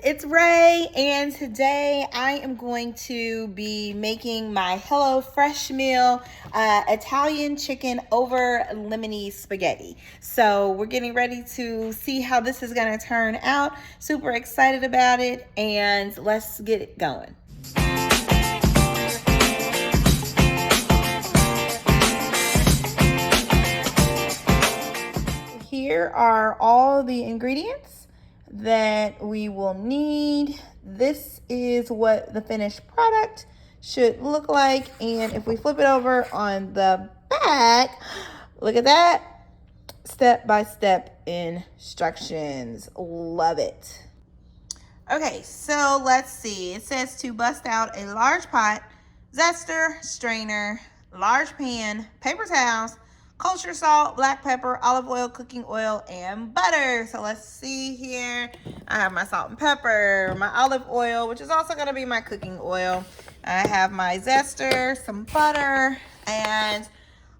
it's Ray, and today I am going to be making my HelloFresh meal, Italian chicken over lemony spaghetti. So we're getting ready to see how this is going to turn out. Super excited about it, and let's get it going. Here are all the ingredients that we will need. This is what the finished product should look like. And if we flip it over on the back, look at that. Step-by-step instructions. Love it. Okay, so let's see. It says to bust out a large pot, zester, strainer, large pan, paper towels, kosher salt, black pepper, olive oil, cooking oil, and butter. So let's see here. I have my salt and pepper, my olive oil, which is also going to be my cooking oil. I have my zester, some butter, and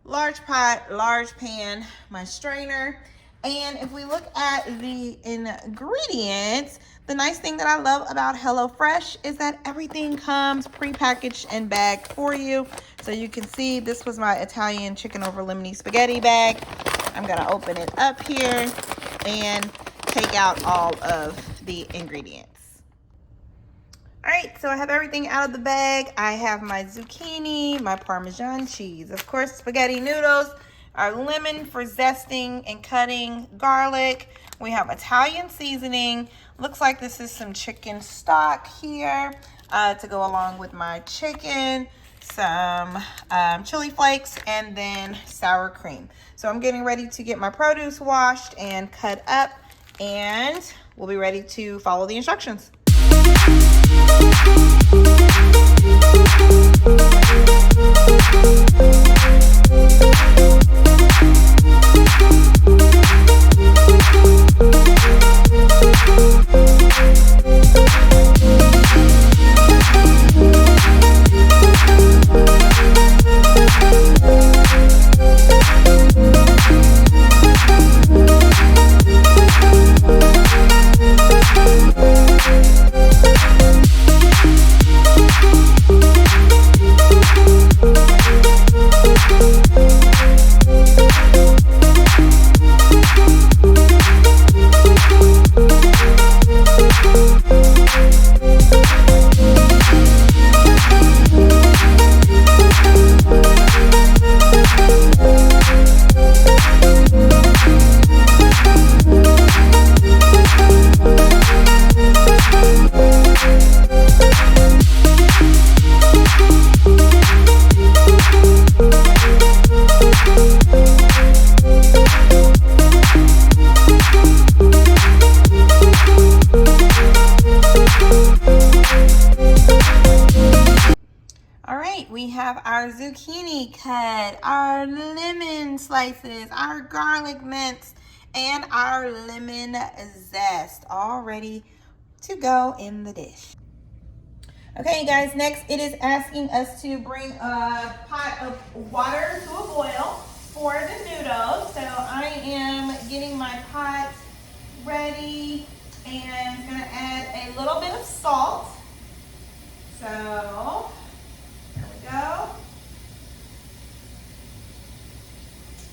large pot, large pan, my strainer. And if we look at the ingredients, the nice thing that I love about HelloFresh is that everything comes prepackaged and bagged for you. So you can see this was my Italian chicken over lemony spaghetti bag. I'm gonna open it up here and take out all of the ingredients. All right, so I have everything out of the bag. I have my zucchini, my Parmesan cheese, of course, spaghetti noodles, our lemon for zesting and cutting, garlic. We have Italian seasoning. Looks like this is some chicken stock here to go along with my chicken, some chili flakes, and then sour cream. So I'm getting ready to get my produce washed and cut up, and we'll be ready to follow the instructions. We have our zucchini cut, our lemon slices, our garlic mince, and our lemon zest all ready to go in the dish. Okay, guys, next it is asking us to bring a pot of water to a boil for the noodles. So I am getting my pot ready and gonna add a little bit of salt. So go.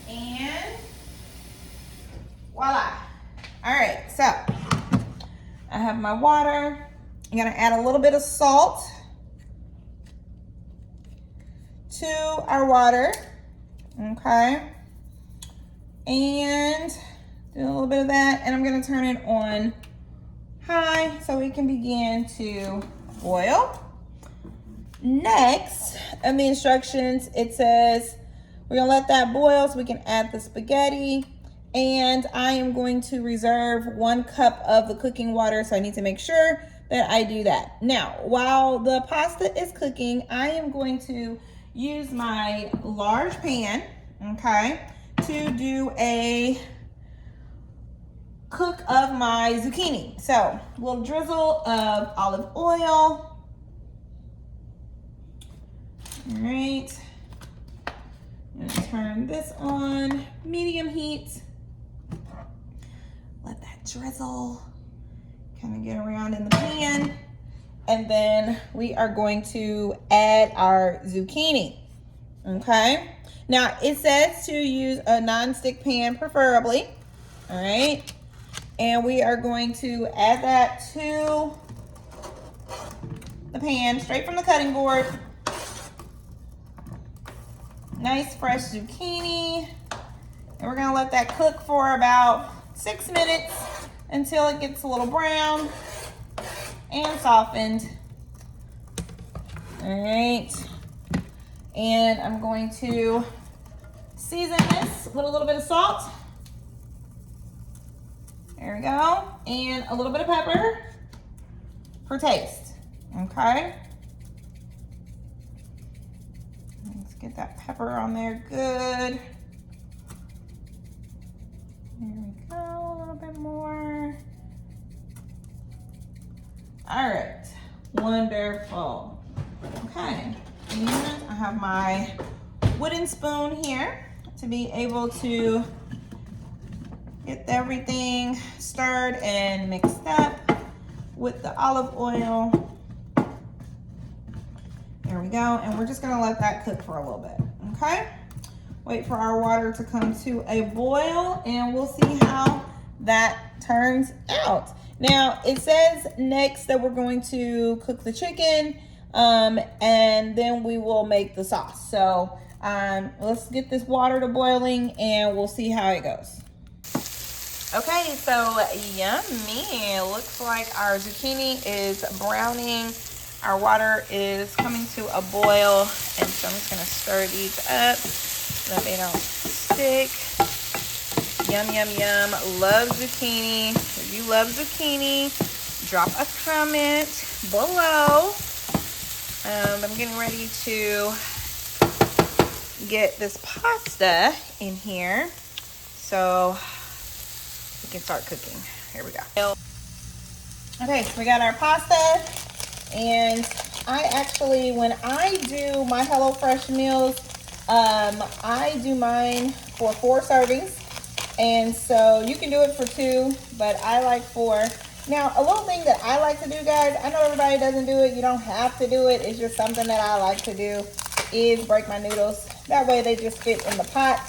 And voila. All right, so I have my water. I'm gonna add a little bit of salt to our water, okay? And do a little bit of that, and I'm gonna turn it on high so we can begin to boil. Next, in the instructions, it says we're gonna let that boil so we can add the spaghetti, and I am going to reserve 1 cup of the cooking water, so I need to make sure that I do that. Now, while the pasta is cooking, I am going to use my large pan, okay, to do a cook of my zucchini. So, a little drizzle of olive oil. All right, I'm gonna turn this on medium heat. Let that drizzle. kind of get around in the pan. And then we are going to add our zucchini, okay? Now, it says to use a non-stick pan preferably, all right? And we are going to add that to the pan, straight from the cutting board. Nice fresh zucchini. And we're gonna let that cook for about 6 minutes until it gets a little brown and softened. All right. And I'm going to season this with a little bit of salt. There we go. And a little bit of pepper for taste, okay? Let's get that pepper on there good. There we go, a little bit more. All right, wonderful. Okay, and I have my wooden spoon here to be able to get everything stirred and mixed up with the olive oil. There we go, and we're just gonna let that cook for a little bit, okay? Wait for our water to come to a boil, and we'll see how that turns out. Now, it says next that we're going to cook the chicken, and then we will make the sauce. So let's get this water to boiling, and we'll see how it goes. Okay, so yummy. Looks like our zucchini is browning. Our water is coming to a boil, and so I'm just gonna stir these up so that they don't stick. Yum, yum, yum. Love zucchini. If you love zucchini, drop a comment below. I'm getting ready to get this pasta in here so we can start cooking. Here we go. Okay, so we got our pasta, and I actually, when I do my HelloFresh meals, I do mine for 4 servings. And so you can do it for 2, but I like 4. Now, a little thing that I like to do, guys, I know everybody doesn't do it. You don't have to do it. It's just something that I like to do, is break my noodles. That way they just fit in the pot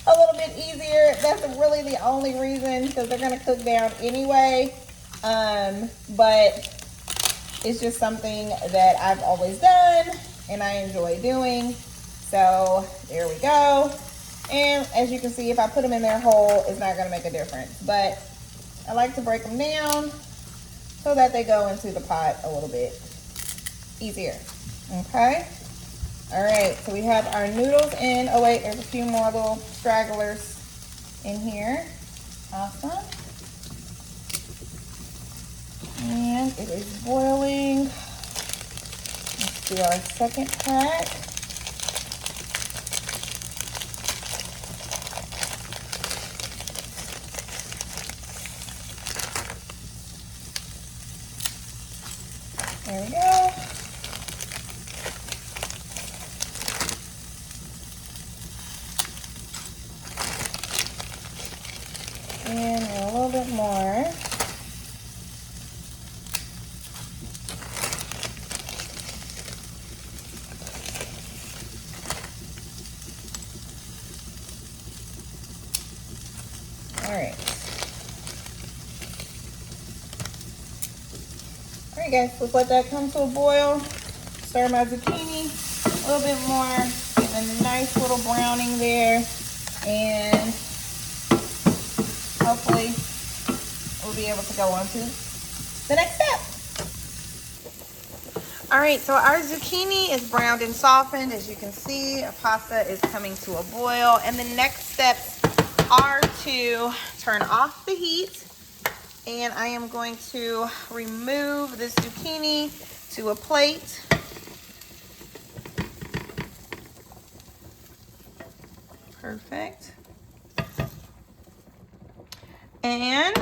a little bit easier. That's really the only reason, because they're going to cook down anyway. But it's just something that I've always done and I enjoy doing. So there we go. And as you can see, if I put them in there whole, it's not going to make a difference. But I like to break them down so that they go into the pot a little bit easier. Okay. All right. So we have our noodles in. Oh, wait. There's a few more little stragglers in here. Awesome. And it is boiling. Let's do our second pack. There we go. And a little bit more. All right. All right, guys, let's let that come to a boil. Stir my zucchini a little bit more. Get a nice little browning there. And hopefully we'll be able to go on to the next step. All right, so our zucchini is browned and softened. As you can see, our pasta is coming to a boil. And the next steps are to turn off the heat. And I am going to remove this zucchini to a plate. Perfect. And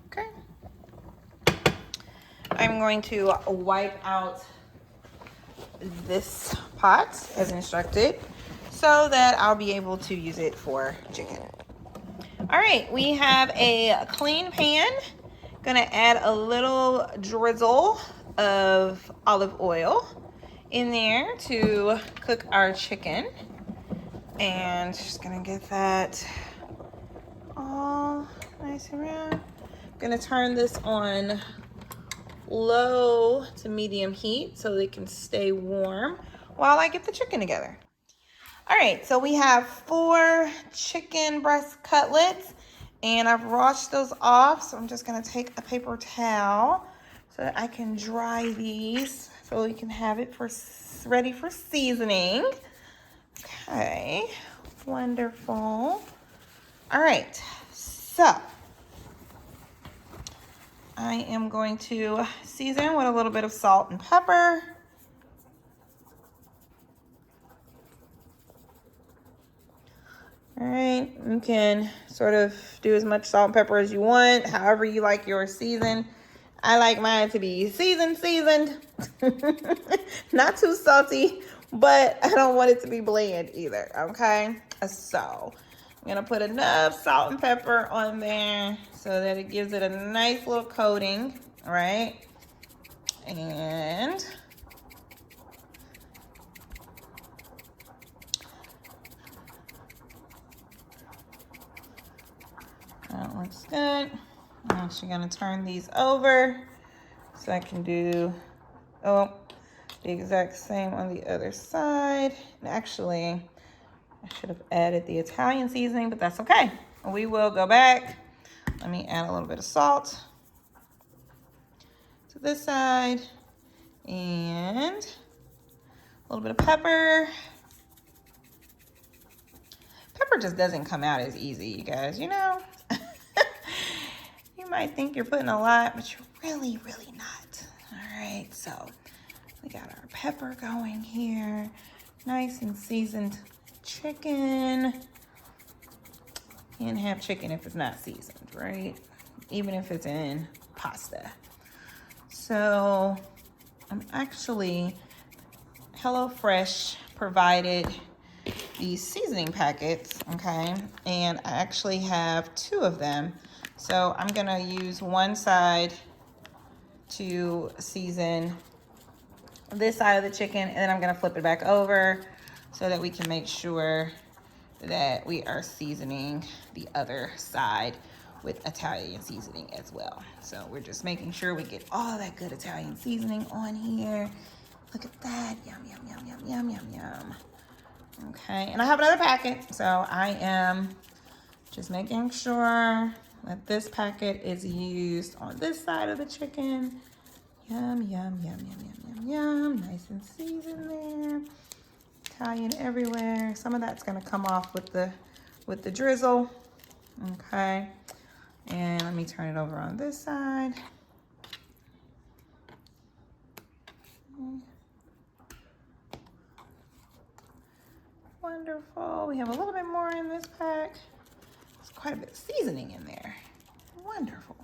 okay, I'm going to wipe out this pot as instructed, so that I'll be able to use it for chicken. All right, we have a clean pan. Gonna add a little drizzle of olive oil in there to cook our chicken. And just gonna get that all nice and round. Gonna turn this on low to medium heat so they can stay warm while I get the chicken together. All right, so we have 4 chicken breast cutlets, and I've washed those off. So I'm just gonna take a paper towel so that I can dry these so we can have it ready for seasoning. Okay, wonderful. All right, so I am going to season with a little bit of salt and pepper. All right, you can sort of do as much salt and pepper as you want, however you like your season. I like mine to be seasoned. Not too salty, but I don't want it to be bland either, okay? So I'm gonna put enough salt and pepper on there so that it gives it a nice little coating, all right? And that looks good. I'm actually gonna turn these over so I can do, the exact same on the other side. And actually, I should have added the Italian seasoning, but that's okay. We will go back. Let me add a little bit of salt to this side and a little bit of pepper. Pepper just doesn't come out as easy, you guys, you know? You might think you're putting a lot, but you're really not. All right, so we got our pepper going here. Nice and seasoned chicken. Can't have chicken if it's not seasoned, right? Even if it's in pasta. So I'm actually, HelloFresh provided these seasoning packets, okay? And I actually have 2 of them. So I'm gonna use one side to season this side of the chicken, and then I'm gonna flip it back over so that we can make sure that we are seasoning the other side with Italian seasoning as well. So we're just making sure we get all that good Italian seasoning on here. Look at that, yum, yum, yum, yum, yum, yum, yum. Okay, and I have another packet, so I am just making sure that this packet is used on this side of the chicken. Yum, yum, yum, yum, yum, yum, yum. Nice and seasoned there. Italian everywhere. Some of that's gonna come off with the drizzle. Okay, and let me turn it over on this side. Wonderful. We have a little bit more in this pack. There's quite a bit of seasoning in there. Wonderful.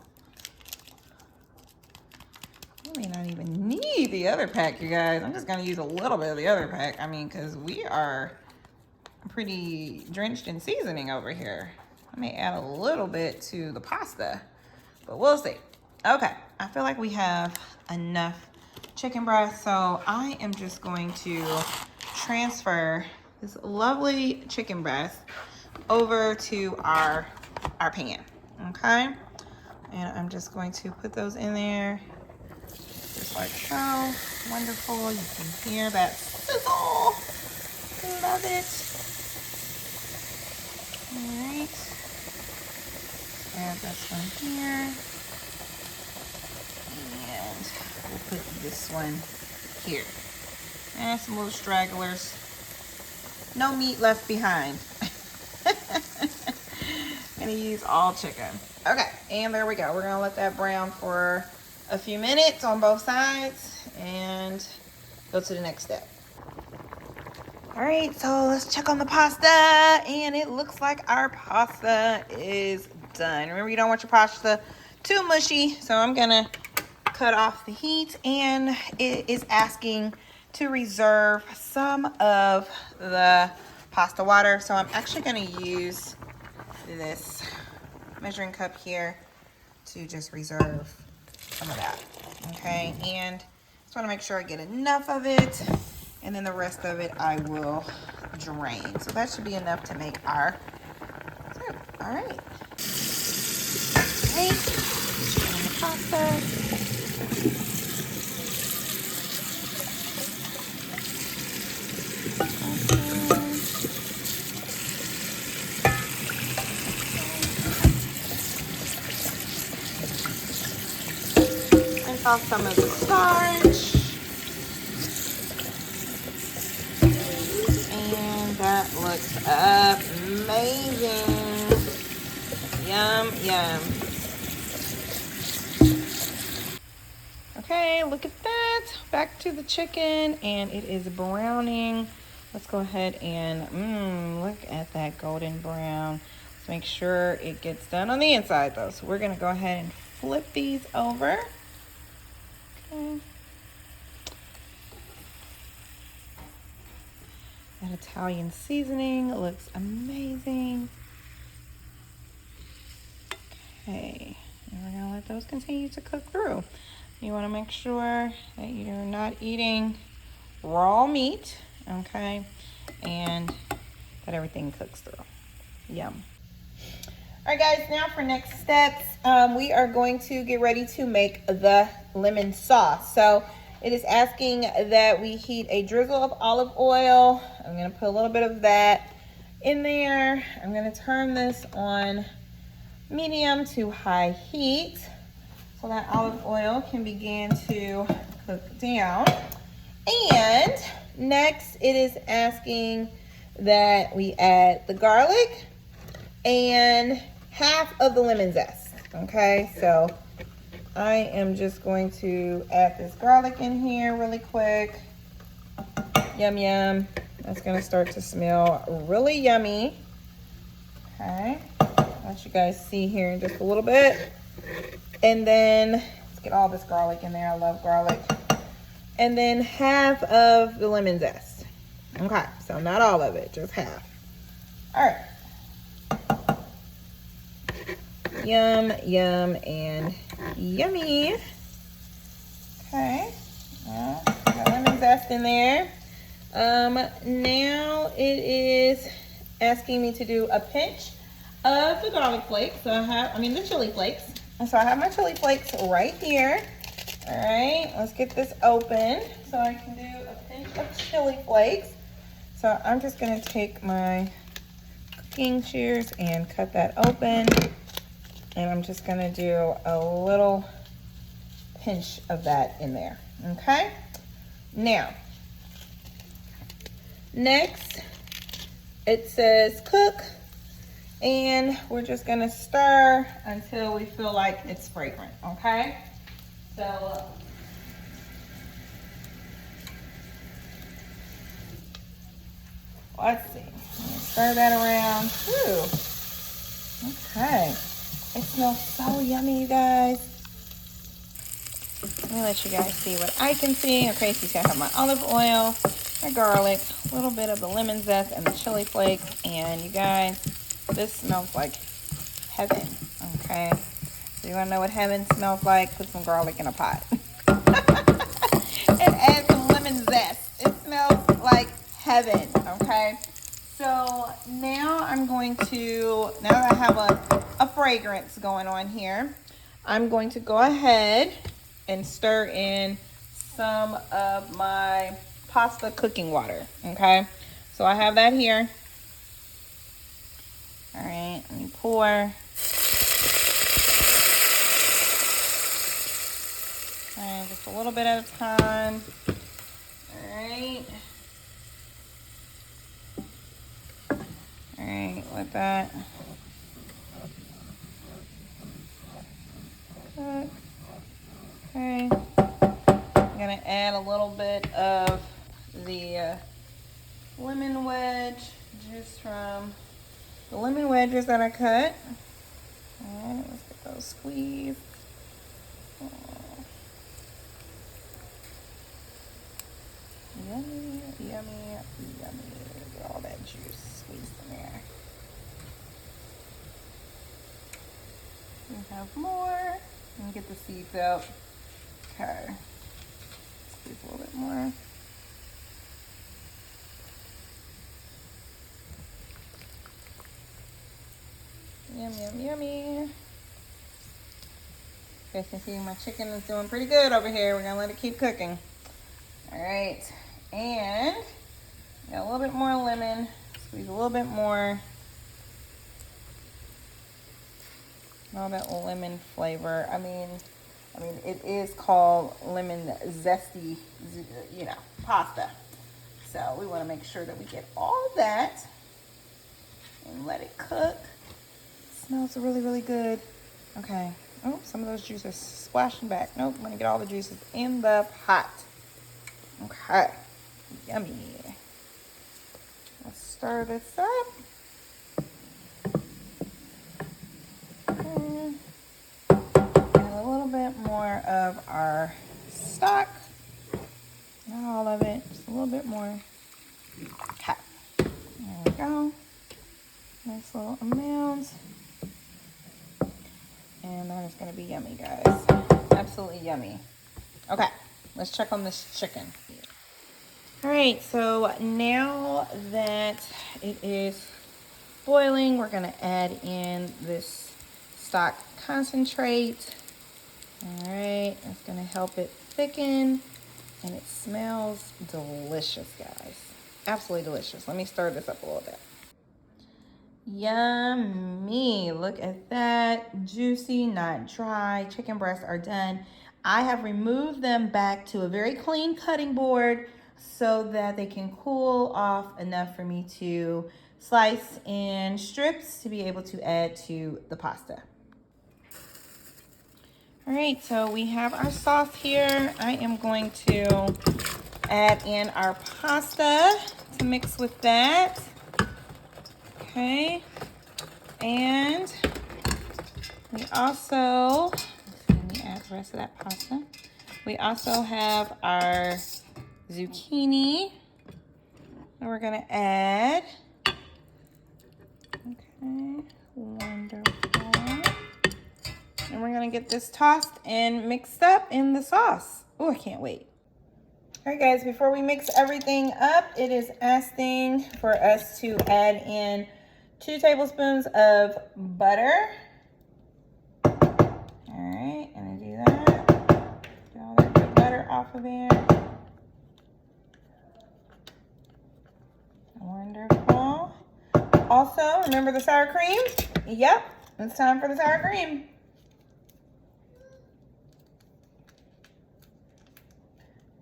We may not even need the other pack, you guys. I'm just gonna use a little bit of the other pack. I mean, because we are pretty drenched in seasoning over here. I may add a little bit to the pasta, but we'll see. Okay, I feel like we have enough chicken breast, so I am just going to transfer this lovely chicken breast over to our pan, okay? And I'm just going to put those in there, just like so. Wonderful, you can hear that sizzle. Love it. All right, add this one here. And we'll put this one here. And some little stragglers. No meat left behind. Gonna use all chicken. Okay, and there we go. We're gonna let that brown for a few minutes on both sides and go to the next step. All right, so let's check on the pasta, and it looks like our pasta is done. Remember, you don't want your pasta too mushy, so I'm gonna cut off the heat, and it is asking to reserve some of the pasta water. So I'm actually gonna use this measuring cup here to just reserve some of that, okay? And just want to make sure I get enough of it, and then the rest of it I will drain. So that should be enough to make our soup. All right. Okay. And the pasta. Rinse off some of the starch. And that looks amazing. Yum, yum. Okay, look at that. Back to the chicken, and it is browning. Let's go ahead and look at that golden brown. Let's make sure it gets done on the inside though. So we're gonna go ahead and flip these over. Okay. That Italian seasoning looks amazing. Okay, and we're gonna let those continue to cook through. You wanna make sure that you're not eating raw meat, okay? And that everything cooks through. Yum. All right, guys, now for next steps, we are going to get ready to make the lemon sauce. So it is asking that we heat a drizzle of olive oil. I'm gonna put a little bit of that in there. I'm gonna turn this on medium to high heat so that olive oil can begin to cook down. And next it is asking that we add the garlic and half of the lemon zest. Okay, so I am just going to add this garlic in here really quick. Yum, yum. That's gonna start to smell really yummy. Okay, let you guys see here in just a little bit. And then let's get all this garlic in there. I love garlic. And then half of the lemon zest. Okay, so not all of it, just half. All right. Yum, yum, and yummy. Okay, well, got lemon zest in there. Now it is asking me to do a pinch of the garlic flakes. So the chili flakes. And so I have my chili flakes right here. All right, let's get this open so I can do a pinch of chili flakes. So I'm just gonna take my cooking shears and cut that open. And I'm just gonna do a little pinch of that in there, okay? Now, next it says cook, and we're just gonna stir until we feel like it's fragrant, okay? So, let's see, stir that around. Ooh. Okay. It smells so yummy, you guys. Let me let you guys see what I can see. Okay, so you see I have my olive oil, my garlic, a little bit of the lemon zest, and the chili flakes. And you guys, this smells like heaven, okay? So you wanna know what heaven smells like? Put some garlic in a pot. And add some lemon zest. It smells like heaven, okay? So now I'm going to, now that I have a fragrance going on here, I'm going to go ahead and stir in some of my pasta cooking water, okay? So I have that here. All right, let me pour. And just a little bit at a time. All right. All right, with that. Okay. I'm gonna add a little bit of the lemon wedge juice from the lemon wedges that I cut. All right, let's get those squeezed. Oh. Yummy, yummy, yummy. Get all that juice squeezed in there. We have more. And get the seeds out. Okay. Squeeze a little bit more. Yum, yum, yummy. You guys can see my chicken is doing pretty good over here. We're gonna let it keep cooking. All right, and got a little bit more lemon. Squeeze a little bit more. All that lemon flavor. I mean, it is called lemon zesty, you know, pasta. So we want to make sure that we get all that and let it cook. It smells really, really good. Okay. Oh, some of those juices splashing back. Nope, I'm gonna get all the juices in the pot. Okay. Yummy. Let's stir this up. And a little bit more of our stock. Not all of it, just a little bit more. Okay. There we go. Nice little amount. And that is going to be yummy, guys. Absolutely yummy. Okay, let's check on this chicken. All right, so now that it is boiling, we're going to add in this stock concentrate. All right, that's going to help it thicken, and it smells delicious, guys. Absolutely delicious. Let me stir this up a little bit. Yummy. Look at that. Juicy, not dry. Chicken breasts are done. I have removed them back to a very clean cutting board so that they can cool off enough for me to slice in strips to be able to add to the pasta. All right, so we have our sauce here. I am going to add in our pasta to mix with that. Okay, and we also, let me add the rest of that pasta. We also have our zucchini that we're gonna add. Okay, wonderful. And we're gonna get this tossed and mixed up in the sauce. Oh, I can't wait. All right, guys, before we mix everything up, it is asking for us to add in 2 tablespoons of butter. All right, gonna do that. Get all that good butter off of there. Wonderful. Also, remember the sour cream? Yep, it's time for the sour cream.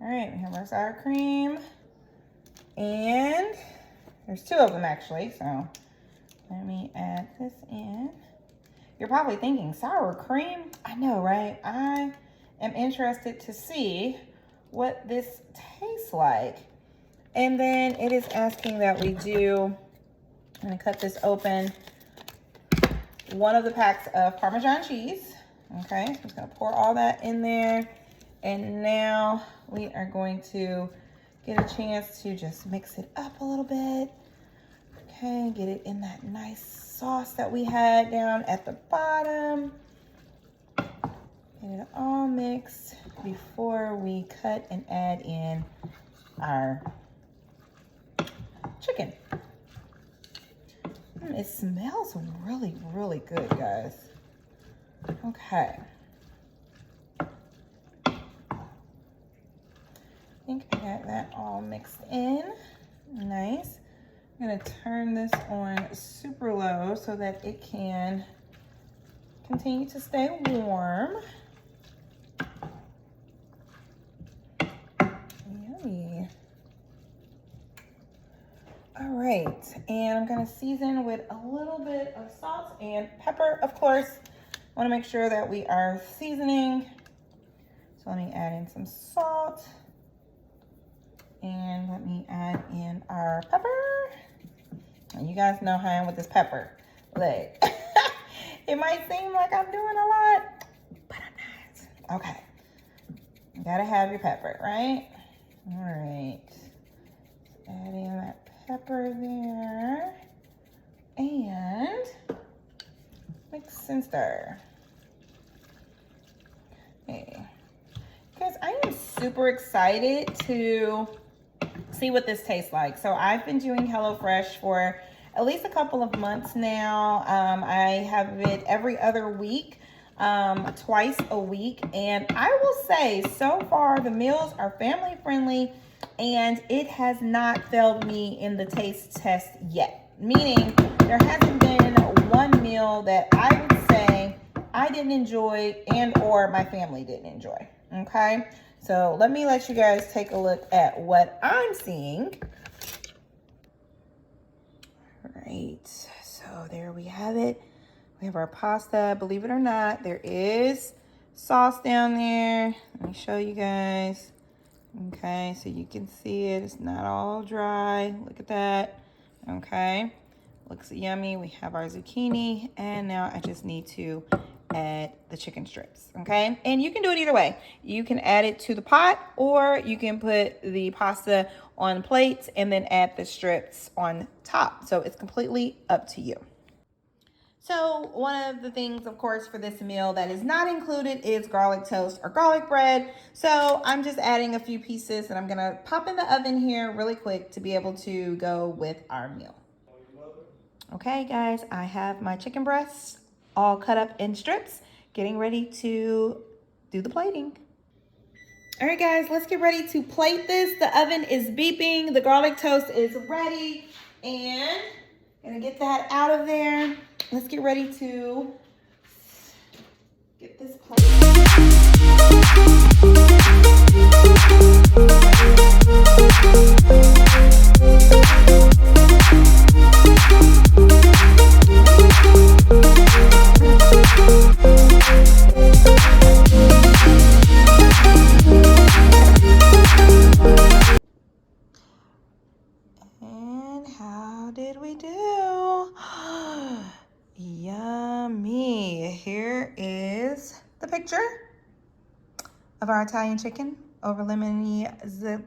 All right, we have our sour cream. And there's 2 of them actually, so let me add this in. You're probably thinking, sour cream? I know, right? I am interested to see what this tastes like. And then it is asking that we do, I'm gonna cut this open, 1 of the packs of Parmesan cheese. Okay, so I'm just gonna pour all that in there. And now we are going to get a chance to just mix it up a little bit. Okay, get it in that nice sauce that we had down at the bottom. Get it all mixed before we cut and add in our chicken. It smells really, really good, guys. Okay. I think I got that all mixed in. Nice. I'm gonna turn this on super low so that it can continue to stay warm. Yummy. All right, and I'm gonna season with a little bit of salt and pepper, of course. I wanna make sure that we are seasoning. So let me add in some salt. And let me add in our pepper. And you guys know how I am with this pepper. Look, it might seem like I'm doing a lot, but I'm not. Okay, you gotta have your pepper, right? All right, add in that pepper there. And mix and stir. Okay. Guys, I am super excited to see what this tastes like. So I've been doing HelloFresh for at least a couple of months now. I have it every other week, twice a week. And I will say, so far, the meals are family friendly and it has not failed me in the taste test yet. Meaning there hasn't been one meal that I would say I didn't enjoy and or my family didn't enjoy. Okay, so let you guys take a look at what I'm seeing. All right, so there we have it. We have our pasta. Believe it or not, there is sauce down there. Let me show you guys. Okay, so you can see it. It's not all dry. Look at that. Okay, looks yummy. We have our zucchini, and now I just need to add the chicken strips. Okay, and you can do it either way. You can add it to the pot, or you can put the pasta on plates and then add the strips on top. So it's completely up to you. So one of the things, of course, for this meal that is not included is garlic toast or garlic bread. So I'm just adding a few pieces and I'm gonna pop in the oven here really quick to be able to go with our meal. Okay, guys, I have my chicken breasts all cut up in strips, getting ready to do the plating. All right, guys, let's get ready to plate this. The oven is beeping, the garlic toast is ready, and gonna get that out of there. Let's get ready to get this plated. And how did we do? Yummy. Here is the picture of our Italian chicken over lemony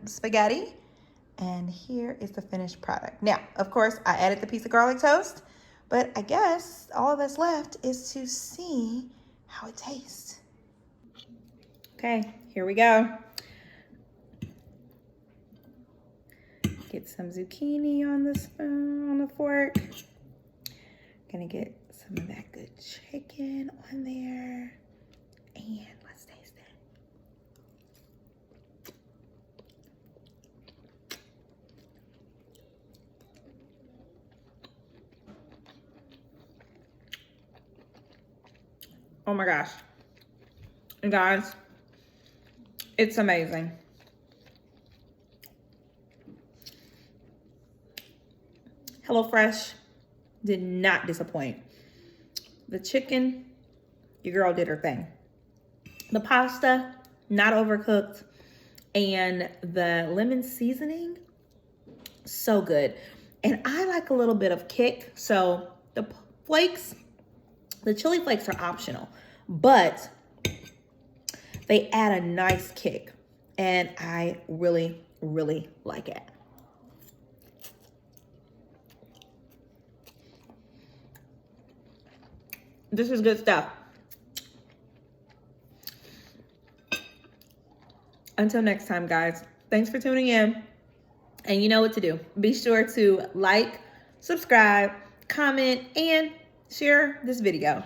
spaghetti. And here is the finished product. Now, of course, I added the piece of garlic toast, but I guess all that's left is to see how it tastes. Okay, here we go. Get some zucchini on the spoon, on the fork. Gonna get some of that good chicken on there. And let's taste it. Oh my gosh. And guys, it's amazing. HelloFresh did not disappoint. The chicken, your girl did her thing. The pasta, not overcooked. And the lemon seasoning, so good. And I like a little bit of kick. So the flakes, the chili flakes are optional, but they add a nice kick. And I really, really like it. This is good stuff. Until next time, guys, thanks for tuning in. And you know what to do. Be sure to like, subscribe, comment, and share this video.